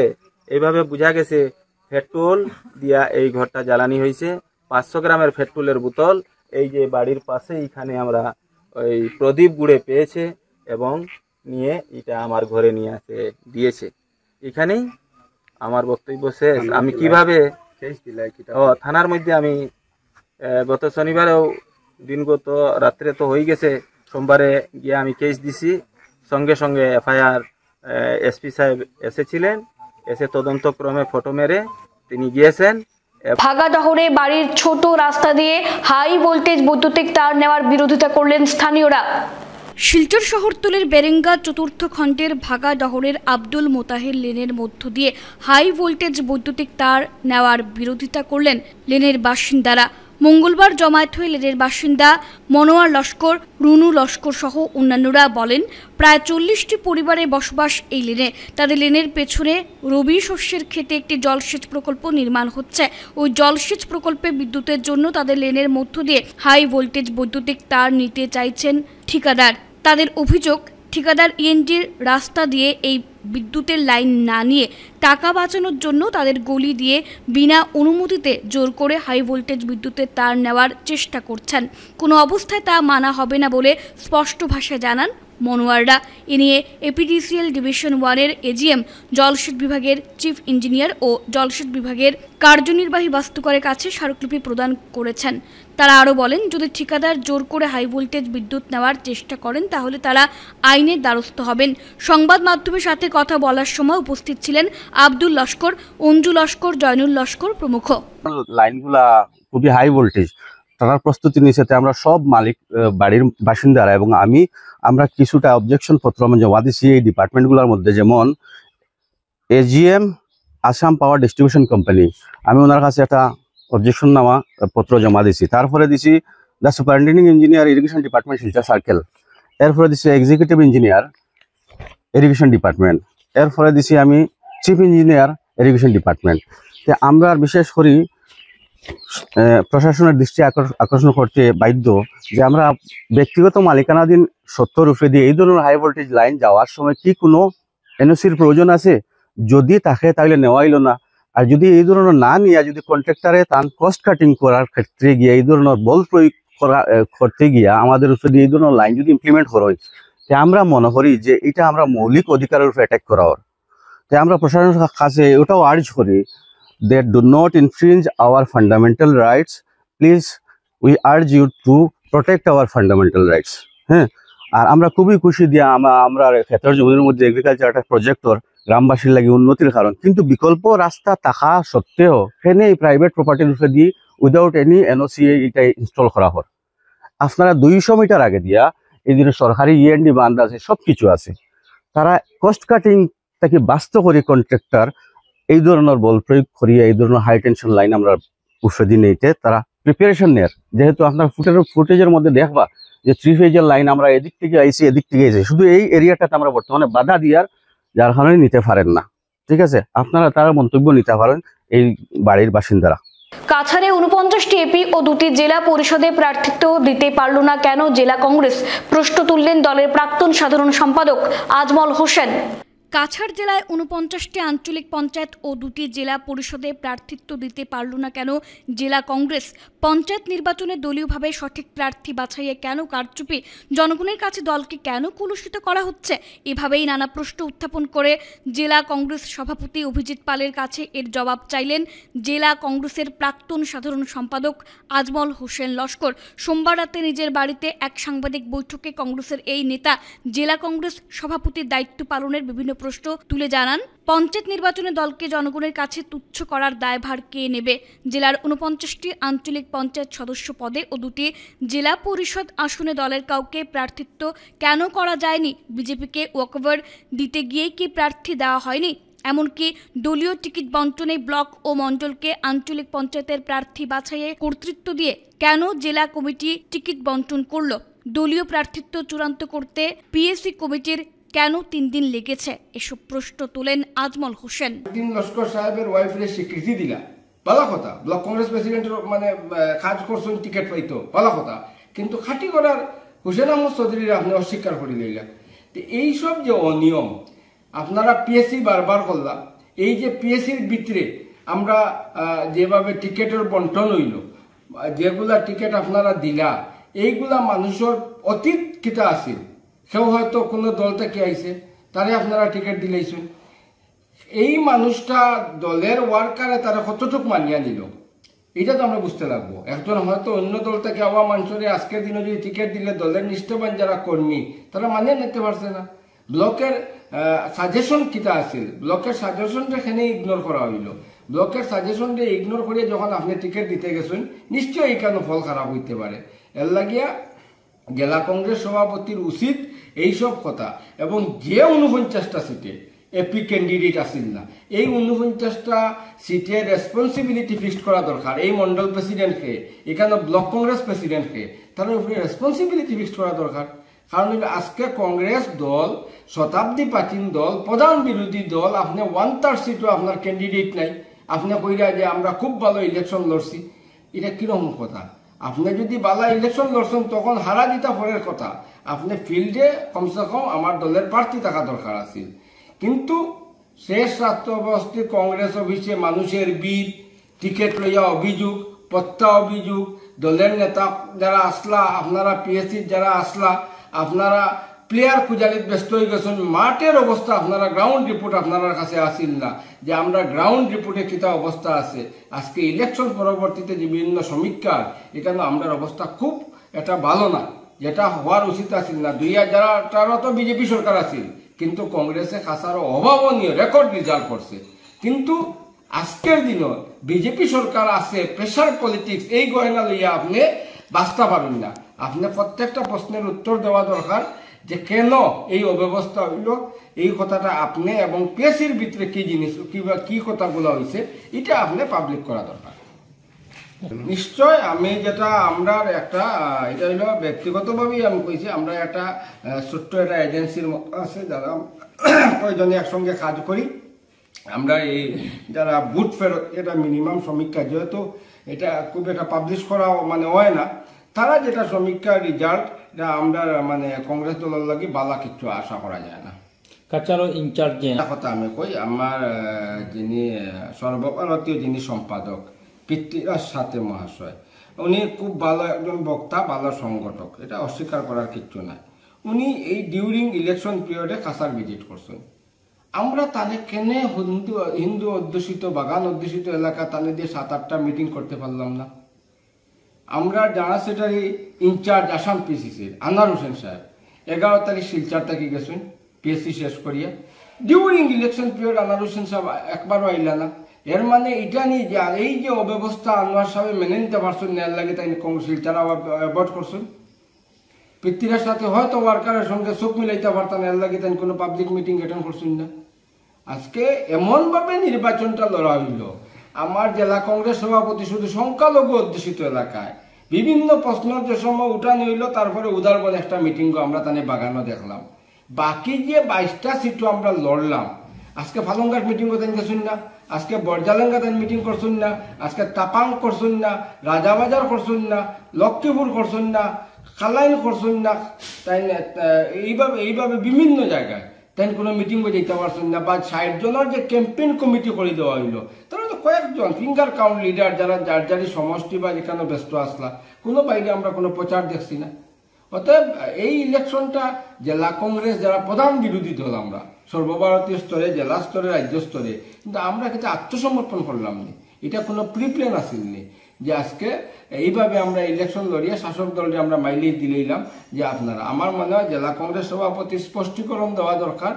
এইভাবে বোঝা গেছে পেট্রোল দিয়া এই ঘরটা জ্বালানি হয়েছে। 500 গ্রামের পেট্রোলের বোতল এই যে বাড়ির পাশে এখানে আমরা ওই প্রদীপ গুড়ে পেয়েছে এবং নিয়ে এটা আমার ঘরে নিয়ে আসে দিয়েছে। এখানেই আমার বক্তব্য শেষ। আমি কিভাবে থানার মধ্যে আমি গত শনিবারেও দিনগত রাত্রে তো হয়ে গেছে, সোমবারে গিয়ে আমি কেস দিছি। সঙ্গে সঙ্গে এফআইআর এসপি সাহেব এসেছিলেন, এসে তদন্তক্রমে ফটো মেরে তিনি গিয়েছেন। ভাগাদহরে বাড়ির ছোট রাস্তা দিয়ে হাই ভোল্টেজ বৈদ্যুতিক তার নেওয়ার বিরোধিতা করলেন স্থানীয়রা। শিলচর শহরতলির বেরেঙ্গা চতুর্থ খণ্ডের ভাগাদহরের আব্দুল মোতাহির লেনের মধ্য দিয়ে হাই ভোল্টেজ বৈদ্যুতিক তার নেওয়ার বিরোধিতা করলেন লেনের বাসিন্দারা। মঙ্গলবার জমায়েত হয়ে লেনের বাসিন্দা মনোয়ার লস্কর, রুনু লস্কর সহ অন্যান্যরা বলেন, প্রায় 40টি পরিবারের বসবাস এই লেনে। তাদের লেনের পেছনে রবি শস্যের ক্ষেতে একটি জলসেচ প্রকল্প নির্মাণ হচ্ছে। ওই জলসেচ প্রকল্পে বিদ্যুতের জন্য তাদের লেনের মধ্য দিয়ে হাই ভোল্টেজ বৈদ্যুতিক তার নিতে চাইছেন ঠিকাদার। তাদের অভিযোগ, ঠিকাদার ইএনডির রাস্তা দিয়ে এই বিদ্যুতের লাইন না নিয়ে টাকা বাঁচানোর জন্য তাদের গলি দিয়ে বিনা অনুমতিতে জোর করে হাই ভোল্টেজ বিদ্যুতের তার নেওয়ার চেষ্টা করছেন। কোনো অবস্থায় তা মানা হবে না বলে স্পষ্ট ভাষায় জানান মনোয়াররা। এ নিয়ে এপিডিসিএল ডিভিশন 1-এর এজিএম, জলসেচ বিভাগের চিফ ইঞ্জিনিয়ার ও জলসেচ বিভাগের কার্যনির্বাহী বাস্তুকারের কাছে স্মারকলিপি প্রদান করেছেন। তারা আরও বলেন, যদি ঠিকাদার জোর করে হাই ভোল্টেজ বিদ্যুৎ নেওয়ার চেষ্টা করেন তাহলে তারা আইনের দ্বারস্থ হবেন। সংবাদ মাধ্যমের সাথে কথা বলার সময় উপস্থিত ছিলেন আব্দুল লস্কর, অঞ্জু লস্কর, জয়নুল লস্কর প্রমুখ। লাইনগুলা খুবই হাই ভোল্টেজ, টানার প্রস্তুতি নিয়েছে। আমরা সব মালিক বাড়ির বাসিন্দারা এবং আমরা কিছুটা অবজেকশন পত্র জমা দিচ্ছি এই ডিপার্টমেন্টগুলোর মধ্যে, যেমন AGM Assam power distribution company, আমি ওনার কাছে একটা অবজেকশন নামা পত্র জমা দিছি। তারপরে দিছি the superintending engineer irrigation department Silchar circle, এরপরে দিছি এক্সিকিউটিভ ইঞ্জিনিয়ার ইরিগেশন ডিপার্টমেন্ট, এরপরে দিছি আমি চিফ ইঞ্জিনিয়ার ইরিগেশন ডিপার্টমেন্ট। আমরা বিশেষ করে প্রশাসনের দৃষ্টি আকর্ষণ করতে বাধ্য যে আমরা ব্যক্তিগত মালিকানাধীন সত্ত্বর উপরে দিয়ে এই ধরনের হাই ভোল্টেজ লাইন যাওয়ার সময় কি কোনো এনওসির প্রয়োজন আছে? যদি থাকে তাহলে নেওয়াইল না। আর যদি এই ধরনের না নিয়ে যদি কন্ট্রাক্টরে তার কস্ট কাটিং করার ক্ষেত্রে গিয়ে এই ধরনের বল প্রয়োগ করতে গিয়া আমাদের উপরে এই ধরনের লাইন যদি ইমপ্লিমেন্ট করা হয়, আমরা মনে করি যে এটা আমরা মৌলিক অধিকারের উপরে অ্যাটাক করা হয়। তাই আমরা প্রশাসনের কাছে ওটাও আর্জ করি, that do not infringe our fundamental rights. Please, we urge you to protect our fundamental rights. হ্যাঁ, আর আমরা খুবই খুশি দিয়ে আমরা ক্ষেত্র জমির মধ্যে এগ্রিকালচার একটা প্রজেক্টর গ্রামবাসীর লাগে উন্নতির কারণ, কিন্তু বিকল্প রাস্তা থাকা সত্ত্বেও এখানে এই প্রাইভেট প্রপার্টির উপরে দিয়ে উইদাউট এনি এনওসি এটা ইনস্টল করা হয়। আপনারা 200 মিটার আগে দিয়া এই দিনে সরকারি ইএনডি বান্ধ আছে, সব কিছু আছে। তারা কস্ট কাটিং তাকে বাস্তব করে কন্ট্রাক্টর এই ধরনের বল প্রয়োগ করিয়ে এই ধরনের হাই টেনশন লাইন আমরা উঠে দিন এইতে তারা প্রিপারেশন নেয়। যেহেতু আপনার ফুটেজের মধ্যে দেখবা যে 3 ফেজের লাইন আমরা এদিক থেকে আইছি এদিক থেকে আইছি, শুধু এই এরিয়াটাতে আমরা বর্তমানে বাধা দিয়ার যার কারণে নিতে পারেন না। ঠিক আছে, আপনারা তারা মন্তব্য নিতে পারেন এই বাড়ির বাসিন্দারা। কাছাড়ে 49টি এপি ও 2টি জেলা পরিষদে প্রার্থিত্ব দিতে পারল না কেন জেলা কংগ্রেস? প্রশ্ন তুললেন দলের প্রাক্তন সাধারণ সম্পাদক আজমল হোসেন। কাছাড় জেলায় 49টি আঞ্চলিক পঞ্চায়েত ও 2টি জেলা পরিষদে প্রার্থিত্ব দিতে পারল না কেন জেলা কংগ্রেস? পঞ্চায়েত নির্বাচনে দলীয়ভাবে সঠিক প্রার্থী বাছাইয়ে কেন কারচুপি? জনগণের কাছে দলকে কেন কলুষিত করা হচ্ছে? এভাবেই নানা প্রশ্ন উত্থাপন করে জেলা কংগ্রেস সভাপতি অভিজিৎ পালের কাছে এর জবাব চাইলেন জেলা কংগ্রেসের প্রাক্তন সাধারণ সম্পাদক আজমল হোসেন লস্কর। সোমবার রাতে নিজের বাড়িতে এক সাংবাদিক বৈঠকে কংগ্রেসের এই নেতা জেলা কংগ্রেস সভাপতির দায়িত্ব পালনের বিভিন্ন প্রশ্ন তুলে জানান, পঞ্চায়েত নির্বাচনে দলকে জনগণের কাছে তুচ্ছ করার দায়ভার কে নেবে? জেলার 49টি আঞ্চলিক পঞ্চায়েত সদস্য পদে ও 2টি জেলা পরিষদ আসনে দলের কাউকে প্রার্থিত্ব কেন করা যায়নি? বিজেপিকে ওয়াকওভার দিতে গিয়ে কি প্রার্থী দেওয়া হয়নি? এমনকি দলীয় টিকিট বন্টনে ব্লক ও মণ্ডলকে আঞ্চলিক পঞ্চায়েতের প্রার্থী বাছাইয়ে কর্তৃত্ব দিয়ে কেন জেলা কমিটি টিকিট বন্টন করল? দলীয় প্রার্থিত্ব চূড়ান্ত করতে পিএসসি কমিটির কেন 3 দিন লেগেছে? এসব প্রশ্ন তোলেন আজমল হোসেন। লস্কর সাহেবের ওয়াইফের স্বীকৃতি দিলা, ভালো কথা। ব্লক কংগ্রেস প্রেসিডেন্টের মানে কাজ করছেন, টিকিট পাইতো, ভালো কথা। কিন্তু খাটি করার হুসেন আহমদ চৌধুরীর আপনি অস্বীকার করে দিলেন। তো এইসব যে অনিয়ম আপনারা পিএসসি বারবার করলাম, এই যে পিএসসির ভিতরে আমরা যেভাবে টিকেটের বন্টন হইল, যেগুলা টিকেট আপনারা দিলা, এইগুলা মানুষের অতীত কিতা আছিল, সেও হয়তো কোনো দল থেকে আইছে, তারে আপনারা টিকেট দিলেইছেন। এই মানুষটা দলের ওয়ার্কারে তারা কতটুকু মানিয়া নিল, এটা তো আমরা বুঝতে লাগবো। একজন হয়তো অন্য দল থেকে আওয়া মানুষের আজকের দিনে যদি টিকিট দিলে দলের নিষ্ঠবান যারা কর্মী তারা মানিয়ে নিতে পারছে না। ব্লকের সাজেশন কিতা আছিল, ব্লকের সাজেশনটা এখানে ইগনোর করা হইল। ব্লকের সাজেশনটা ইগনোর করিয়ে যখন আপনি টিকিট দিতে গেছেন, নিশ্চয়ই এই কেন ফল খারাপ হইতে পারে। এর লাগিয়া জেলা কংগ্রেস সভাপতির উচিত এইসব কথা, এবং যে 49টা সিটে এপি ক্যান্ডিডেট আসিল না, এই 49টা সিটের রেসপন্সিবিলিটি ফিক্সড করা দরকার। এই মন্ডল প্রেসিডেন্টকে, এখানে ব্লক কংগ্রেস প্রেসিডেন্টকে তার উপরে রেসপন্সিবিলিটি ফিক্সড করা দরকার। কারণ আজকে কংগ্রেস দল, শতাব্দী প্রাচীন দল, প্রধান বিরোধী দল, আপনি 1/3 সিটও আপনার ক্যান্ডিডেট নাই, আপনি কইরা যে আমরা খুব ভালো ইলেকশন লড়ছি, এটা কিরকম কথা? আপনি যদি বালা ইলেকশন লড়ছেন তখন হারা জিতা পরের কথা, আপনি ফিল্ডে কমসে কম আমার দলের প্রার্থী থাকা দরকার আছিল। কিন্তু শেষ রাত্র অবস্থি কংগ্রেস অফিসে মানুষের ভিড়, টিকিট লইয়া অভিযোগ, পত্তা অভিযোগ, দলের নেতা যারা আসলা, আপনারা পিএসসি যারা আসলা, আপনারা প্লেয়ার খুঁজালিত ব্যস্ত হয়ে গেছেন। মাঠের অবস্থা আপনারা গ্রাউন্ড রিপোর্ট আপনার কাছে আসিল না, যে আমরা গ্রাউন্ড রিপোর্টে কিতা অবস্থা আছে। আজকে ইলেকশন পরবর্তীতে যে বিভিন্ন সমীক্ষার, এখানে আমরা অবস্থা খুব এটা ভালো না, যেটা হওয়ার উচিত আসিল না। 2018 তো বিজেপি সরকার আছিল, কিন্তু কংগ্রেসে খাসারও অভাবনীয় রেকর্ড রেজাল্ট করছে। কিন্তু আজকের দিনও বিজেপি সরকার আছে, প্রেশার পলিটিক্স, এই গয়না লইয়া আপনি বাঁচতে পারেন না। আপনি প্রত্যেকটা প্রশ্নের উত্তর দেওয়া দরকার, যে কেন এই অব্যবস্থা হইল, এই কথাটা আপনি এবং পিএসসির ভিতরে কি জিনিস কিংবা কি কথাগুলো হয়েছে, এটা আপনি পাবলিক করা দরকার। নিশ্চয় আমি যেটা আমরা একটা, এটা হইল ব্যক্তিগতভাবেই আমি কইছি, আমরা একটা ছোট্ট একটা এজেন্সির মতো আছে, যারা কয়জনে একসঙ্গে কাজ করি। আমরা এই যারা বুথ ফেরত, এটা মিনিমাম সমীক্ষা, যেহেতু এটা খুব একটা পাবলিশ করা মানে হয় না, তারা যেটা সমীক্ষার রেজাল্ট, এটা আমরা মানে কংগ্রেস দলের লাগে বালা কিছু আশা করা যায় না। কাচারো ইনচার্জ কথা আমি কই, আমার যিনি সর্বভারতীয় যিনি সম্পাদক পৃথ্বীরাজ সাথে মহাশয়, উনি খুব ভালো একজন বক্তা, ভালো সংগঠক, এটা অস্বীকার করার কিছু নাই। উনি এই ডিউরিং ইলেকশন পিরিয়ডে কাছার ভিজিট করছেন। আমরা তানে কেনে হিন্দু অধ্যুষিত, বাগান অধ্যুষিত এলাকা তানে দিয়ে 7-8টা মিটিং করতে পারলাম না? আমরা জেনারেল সেক্রেটারি ইনচার্জ আসাম পিসিসির আনার হোসেন সাহেব 11 তারিখ শিলচর থেকে গেছেন পিএসসি শেষ করিয়া। ডিউরিং ইলেকশন পিরিয়ড আনার হোসেন সাহেব একবারও আইলা না। এর মানে এটা নিয়ে যে এই যে অব্যবস্থা আনোয়ার সাহেব মেনে নিতে পারছেন না, এর লাগে তাই শিলচর অ্যাভয়েড করছেন। পৃথ্বীরাজ সাথে হয়তো ওয়ার্কারের সঙ্গে চোখ মিলাইতে পারতেন, এর লাগে তাই কোনো পাবলিক মিটিং অ্যাটেন্ড করছেন না। আজকে এমনভাবে নির্বাচনটা লড়া হইল, আমার জেলা কংগ্রেস সভাপতি শুধু সংখ্যালঘু অধ্যুষিত এলাকায় বিভিন্ন প্রশ্ন যে সময় উঠানো হইল, তারপরে উদারবন একটা মিটিংও আমরা তানে বাগানো দেখলাম। বাকি যে 22টা সিটও আমরা লড়লাম, আজকে ফালুঙ্গার মিটিং করতেন গেছেন না, আজকে বরজালেঙ্গা তাই মিটিং করছেন না, আজকে তাপাং করছেন না, রাজাবাজার করছেন না, লক্ষ্মীপুর করছেন না, খালাইন করছেন না, তাই এইভাবে বিভিন্ন জায়গায় তাই কোনো মিটিংও যেতে পারছেন না। বা 60 জনের যে ক্যাম্পেইন কমিটি করে দেওয়া হইলো, তারা তো কয়েকজন ফিঙ্গার কাউন্ট লিডার, যারা যার সমষ্টি বা যেখানে ব্যস্ত আসলা, কোনো বাইরে আমরা কোনো প্রচার দেখছি না। অতএব এই ইলেকশনটা জেলা কংগ্রেস যারা প্রধান বিরোধী দল, আমরা সর্বভারতীয় স্তরে, জেলা স্তরে, রাজ্য স্তরে, কিন্তু আমরা কিন্তু আত্মসমর্পণ করলাম না। এটা কোনো প্রিপ্ল্যান আসেনি যে আজকে এইভাবে আমরা ইলেকশন লড়িয়ে শাসক দলকে আমরা মাইলেজ দিলাম যে আপনারা। আমার মনে হয় জেলা কংগ্রেস সভাপতি স্পষ্টীকরণ দেওয়া দরকার,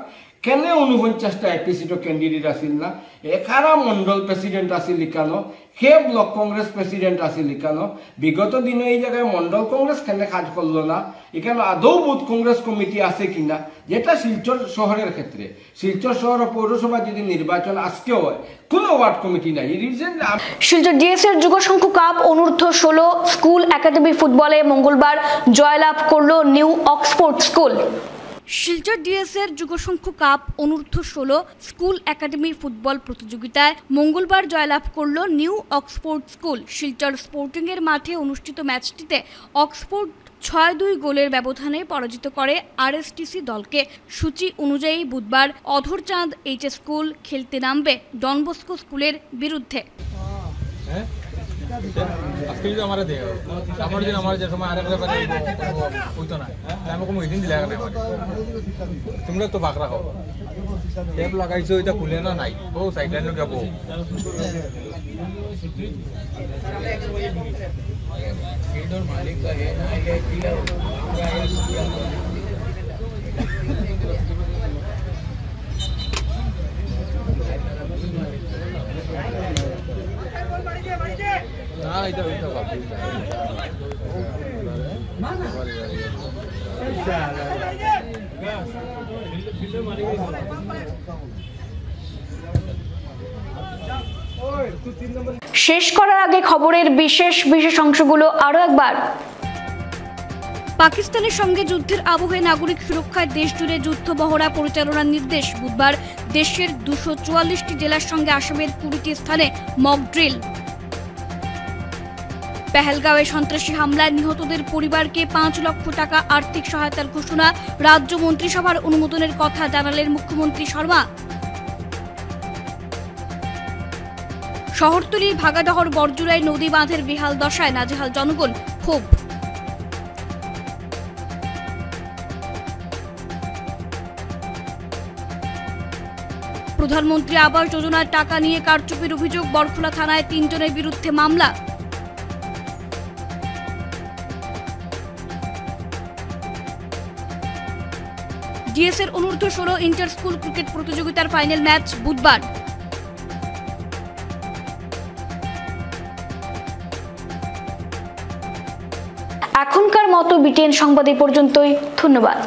কেন 49টা এপিসিটো ক্যান্ডিডেট আসিল না, একারা মন্ডল প্রেসিডেন্ট আসিল লিখানো, সে ব্লক কংগ্রেস প্রেসিডেন্ট আসিল লিখানো। বিগত দিনে এই জায়গায় মন্ডল কংগ্রেস কেন কাজ করলো না, এখানে আদৌ বুথ কংগ্রেস কমিটি আছে কিনা, যেটা শিলচর শহরের ক্ষেত্রে। শিলচর শহর পৌরসভা যদি নির্বাচন আজকে হয়, কোনো ওয়ার্ড কমিটি নাই। শিলচর ডিএসএর যুগশঙ্কু কাপ অনূর্ধ্ব-16 স্কুল একাডেমি ফুটবলে মঙ্গলবার জয়লাভ করল নিউ অক্সফোর্ড স্কুল। শিলচর ডিএসএর যুগশঙ্কু কাপ অনূর্ধ্ব-16 স্কুল একাডেমি ফুটবল প্রতিযোগিতায় মঙ্গলবার জয়লাভ করল new Oxford school. Silchar sporting এর মাঠে অনুষ্ঠিত ম্যাচটিতে অক্সফোর্ড 6-2 গোলের ব্যবধানে পরাজিত করে আরএসটিসি দলকে। সূচি অনুযায়ী বুধবার অধরচাঁদ এইচএস স্কুল খেলতে নামবে ডন বস্কো স্কুলের বিরুদ্ধে। আজকে যদি আমার দেয় আমার যদি আমার যে সময় আরেক হইতো না আমি কোনো ওই দিন দিলে তোমরা তো বাঁক রাখো টেপ লাগাইছো এটা খুলে না নাই ও সাইকেল যাব মালিক শেষ করার আগে খবরের বিশেষ অংশগুলো আরো একবার। পাকিস্তানের সঙ্গে যুদ্ধের আবহে নাগরিক সুরক্ষায় দেশ জুড়ে যুদ্ধ মহড়া পরিচালনার নির্দেশ। বুধবার দেশের 244টি জেলার সঙ্গে আসামের 20টি স্থানে মক ড্রিল। পেহেলগাঁওয়ে সন্ত্রাসী হামলায় নিহতদের পরিবারকে 5 লক্ষ টাকা আর্থিক সহায়তার ঘোষণা। রাজ্য মন্ত্রিসভার অনুমোদনের কথা জানালেন মুখ্যমন্ত্রী শর্মা। শহরতলি ভাগাদহর বরজুড়ায় নদী বাঁধের বেহাল দশায় নাজেহাল জনগণ, ক্ষোভ। প্রধানমন্ত্রী আবাস যোজনার টাকা নিয়ে কারচুপির অভিযোগ, বরখোলা থানায় 3 জনের বিরুদ্ধে মামলা। ডিএসের অনূর্ধ্ব-16 ইন্টার স্কুল ক্রিকেট প্রতিযোগিতার ফাইনাল ম্যাচ বুধবার। এখনকার মতো বিটিএন সংবাদ এই পর্যন্তই। ধন্যবাদ।